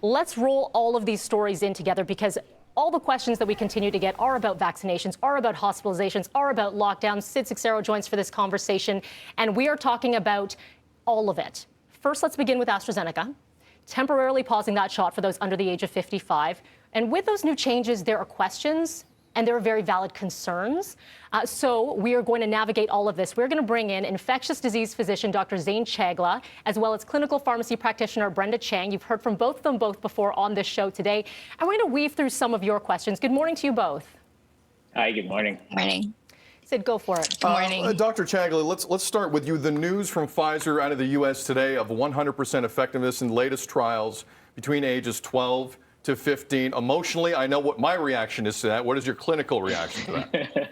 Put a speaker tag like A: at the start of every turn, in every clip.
A: Let's roll all of these stories in together because all the questions that we continue to get are about vaccinations, are about hospitalizations, are about lockdowns. Sid Cixero joins for this conversation, and we are talking about all of it. First, let's begin with AstraZeneca, temporarily pausing that shot for those under the age of 55. And with those new changes, there are questions and there are very valid concerns. So we are going to navigate all of this. We're going to bring in infectious disease physician Dr. Zain Chagla, as well as clinical pharmacy practitioner Brenda Chang. You've heard from both of them before on this show today. And we're going to weave through some of your questions. Good morning to you both.
B: Hi, good morning.
C: Morning.
A: Sid, go for it.
C: Good morning.
D: Dr. Chagla, let's start with you. The news from Pfizer out of the U.S. today of 100% effectiveness in latest trials between ages 12 to 15. Emotionally, I know what my reaction is to that. What is your clinical reaction to that?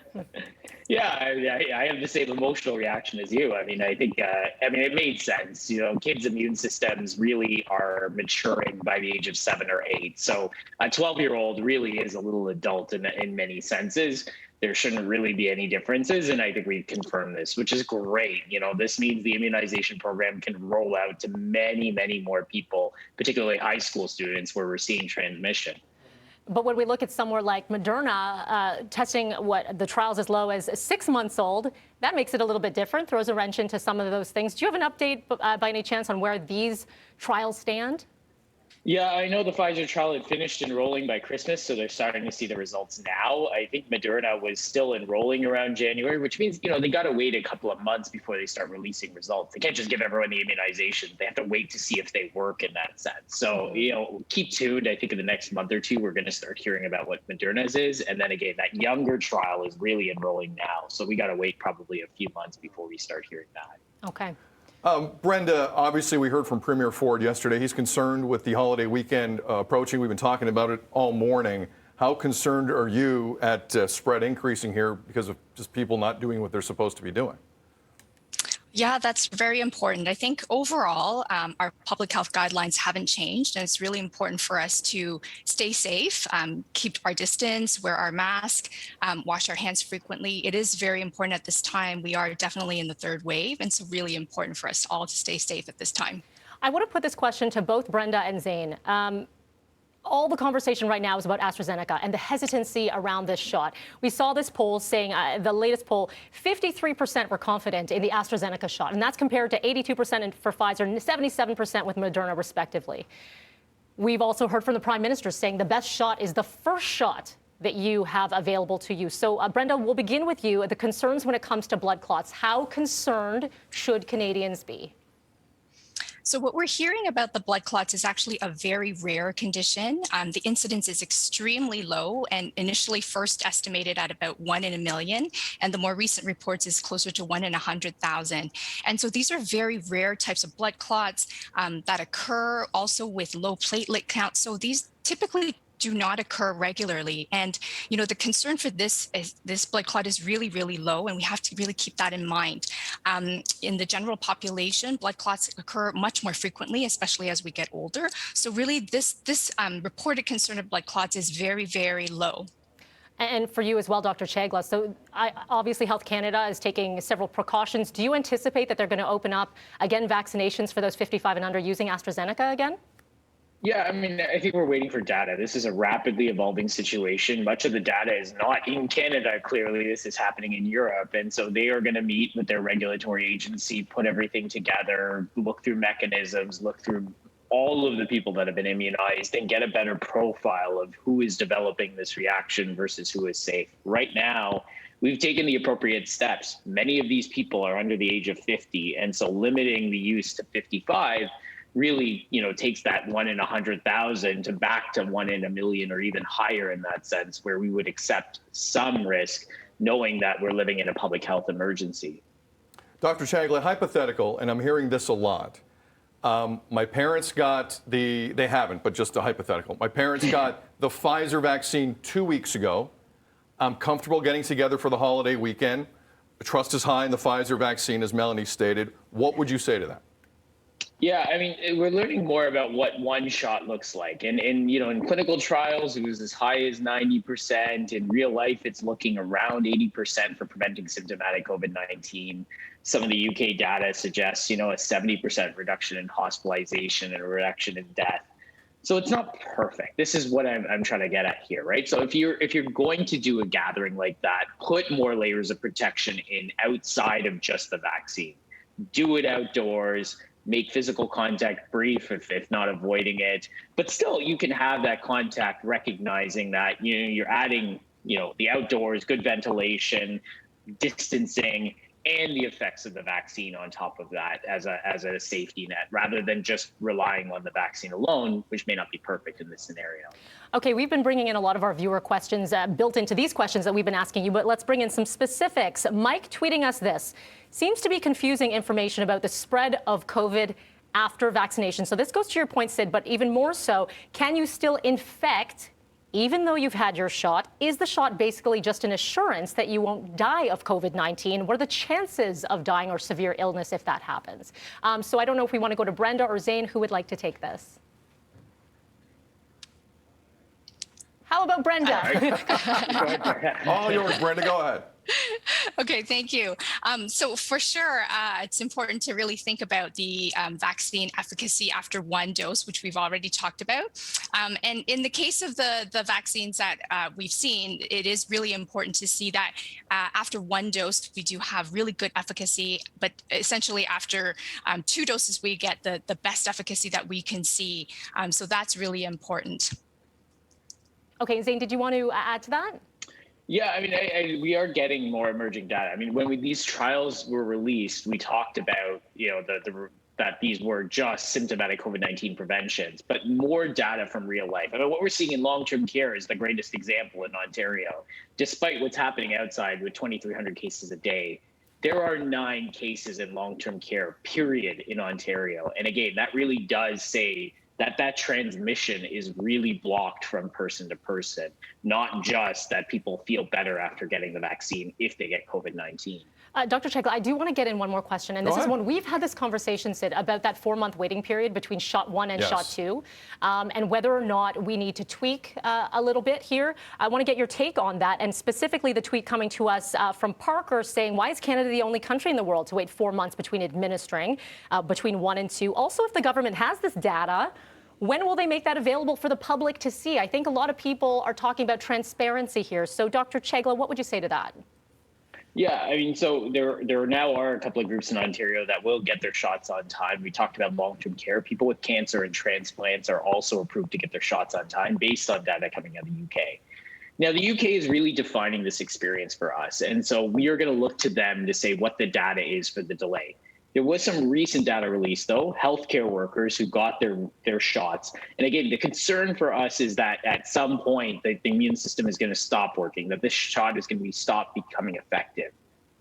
B: I have the same emotional reaction as you. I mean, I think, it made sense. You know, kids' immune systems really are maturing by the age of 7 or 8. So a 12-year-old really is a little adult in many senses. There shouldn't really be any differences. And I think we've confirmed this, which is great. You know, this means the immunization program can roll out to many, many more people, particularly high school students where we're seeing transmission.
A: But when we look at somewhere like Moderna, testing the trials as low as 6 months old, that makes it a little bit different, throws a wrench into some of those things. Do you have an update by any chance on where these trials stand?
B: Yeah, I know the Pfizer trial had finished enrolling by Christmas, so they're starting to see the results now. I think Moderna was still enrolling around January, which means, you know, they got to wait a couple of months before they start releasing results. They can't just give everyone the immunization. They have to wait to see if they work in that sense. So, you know, keep tuned. I think in the next month or two, we're going to start hearing about what Moderna's is. And then again, that younger trial is really enrolling now. So we got to wait probably a few months before we start hearing that.
A: Okay.
D: Brenda, obviously we heard from Premier Ford yesterday. He's concerned with the holiday weekend approaching. We've been talking about it all morning. How concerned are you at spread increasing here because of just people not doing what they're supposed to be doing?
C: Yeah, that's very important. I think overall, our public health guidelines haven't changed, and it's really important for us to stay safe, keep our distance, wear our mask, wash our hands frequently. It is very important at this time. We are definitely in the third wave, and so really important for us all to stay safe at this time.
A: I want to put this question to both Brenda and Zain. All the conversation right now is about AstraZeneca and the hesitancy around this shot. We saw this poll saying, the latest poll, 53% were confident in the AstraZeneca shot, and that's compared to 82% for Pfizer and 77% with Moderna, respectively. We've also heard from the Prime Minister saying the best shot is the first shot that you have available to you. So, Brenda, we'll begin with you. The concerns when it comes to blood clots. How concerned should Canadians be?
C: So what we're hearing about the blood clots is actually a very rare condition. The incidence is extremely low and initially first estimated at about 1 in a million. And the more recent reports is closer to 1 in 100,000. And so these are very rare types of blood clots that occur also with low platelet counts. So these typically do not occur regularly. And, you know, the concern for this blood clot is really, really low, and we have to really keep that in mind. In the general population, blood clots occur much more frequently, especially as we get older. So really, this reported concern of blood clots is very, very low.
A: And for you as well, Dr. Chagla, so obviously Health Canada is taking several precautions. Do you anticipate that they're going to open up, again, vaccinations for those 55 and under using AstraZeneca again?
B: Yeah, I mean, I think we're waiting for data. This is a rapidly evolving situation. Much of the data is not in Canada. Clearly, this is happening in Europe. And so they are going to meet with their regulatory agency, put everything together, look through mechanisms, look through all of the people that have been immunized and get a better profile of who is developing this reaction versus who is safe. Right now, we've taken the appropriate steps. Many of these people are under the age of 50. And so limiting the use to 55 really, you know, takes that 1 in 100,000 to back to 1 in a million or even higher in that sense, where we would accept some risk, knowing that we're living in a public health emergency.
D: Dr. Chagla, hypothetical, and I'm hearing this a lot. My parents got they haven't, but just a hypothetical. My parents got the Pfizer vaccine 2 weeks ago. I'm comfortable getting together for the holiday weekend. Trust is high in the Pfizer vaccine, as Melanie stated. What would you say to that?
B: Yeah, I mean, we're learning more about what one shot looks like. And you know, in clinical trials, it was as high as 90%. In real life, it's looking around 80% for preventing symptomatic COVID-19. Some of the UK data suggests, you know, a 70% reduction in hospitalization and a reduction in death. So it's not perfect. This is what I'm trying to get at here, right? So if you're going to do a gathering like that, put more layers of protection in outside of just the vaccine. Do it outdoors. Make physical contact brief if not avoiding it. But still, you can have that contact, recognizing that you're adding the outdoors, good ventilation, distancing, and the effects of the vaccine on top of that as a safety net, rather than just relying on the vaccine alone, which may not be perfect in this scenario.
A: Okay, we've been bringing in a lot of our viewer questions built into these questions that we've been asking you, but let's bring in some specifics. Mike tweeting us this: seems to be confusing information about the spread of COVID after vaccination. So this goes to your point, Sid, but even more so, can you still infect even though you've had your shot? Is the shot basically just an assurance that you won't die of COVID-19? What are the chances of dying or severe illness if that happens? So I don't know if we want to go to Brenda or Zane. Who would like to take this? How about Brenda?
D: All yours, Brenda. Go ahead.
C: Okay, thank you. So for sure, it's important to really think about the vaccine efficacy after one dose, which we've already talked about. And in the case of the vaccines that we've seen, it is really important to see that after one dose, we do have really good efficacy, but essentially after 2 doses, we get the best efficacy that we can see. So that's really important.
A: Okay, Zane, did you want to add to that?
B: Yeah, I mean, we are getting more emerging data. I mean, when these trials were released, we talked about, that these were just symptomatic COVID-19 preventions, but more data from real life. I mean, what we're seeing in long-term care is the greatest example in Ontario. Despite what's happening outside with 2,300 cases a day, there are 9 cases in long-term care, period, in Ontario. And again, that really does say that transmission is really blocked from person to person, not just that people feel better after getting the vaccine if they get COVID-19.
A: Dr. Chegla, I do want to get in one more question, and this is one we've had this conversation, Sid, about that 4-month waiting period between shot 1 and shot 2, and whether or not we need to tweak a little bit here. I want to get your take on that, and specifically the tweet coming to us from Parker saying, why is Canada the only country in the world to wait 4 months between administering between 1 and 2? Also, if the government has this data, when will they make that available for the public to see? I think a lot of people are talking about transparency here. So, Dr. Chegla, what would you say to that?
B: Yeah, I mean, so there now are a couple of groups in Ontario that will get their shots on time. We talked about long-term care. People with cancer and transplants are also approved to get their shots on time based on data coming out of the UK. Now, the UK is really defining this experience for us. And so we are going to look to them to say what the data is for the delay. There was some recent data released, though, healthcare workers who got their shots. And again, the concern for us is that at some point, the immune system is going to stop working, that this shot is going to be stopped becoming effective.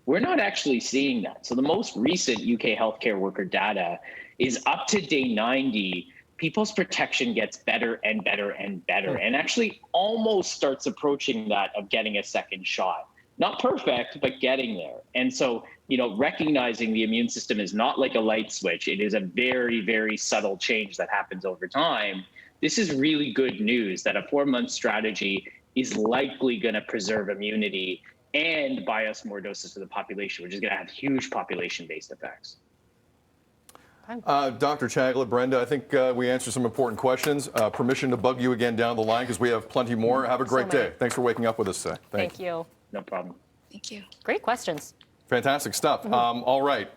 B: We're not actually seeing that. So the most recent UK healthcare worker data is up to day 90. People's protection gets better and better and better, and actually almost starts approaching that of getting a second shot. Not perfect, but getting there. And so, recognizing the immune system is not like a light switch. It is a very, very subtle change that happens over time. This is really good news that a 4-month strategy is likely going to preserve immunity and buy us more doses for the population, which is going to have huge population-based effects.
D: Dr. Chagla, Brenda, I think we answered some important questions. Permission to bug you again down the line because we have plenty more. Have a great day. Thanks for waking up with us today.
A: Thank you.
B: No problem.
C: Thank you.
A: Great questions.
D: Fantastic stuff. All right.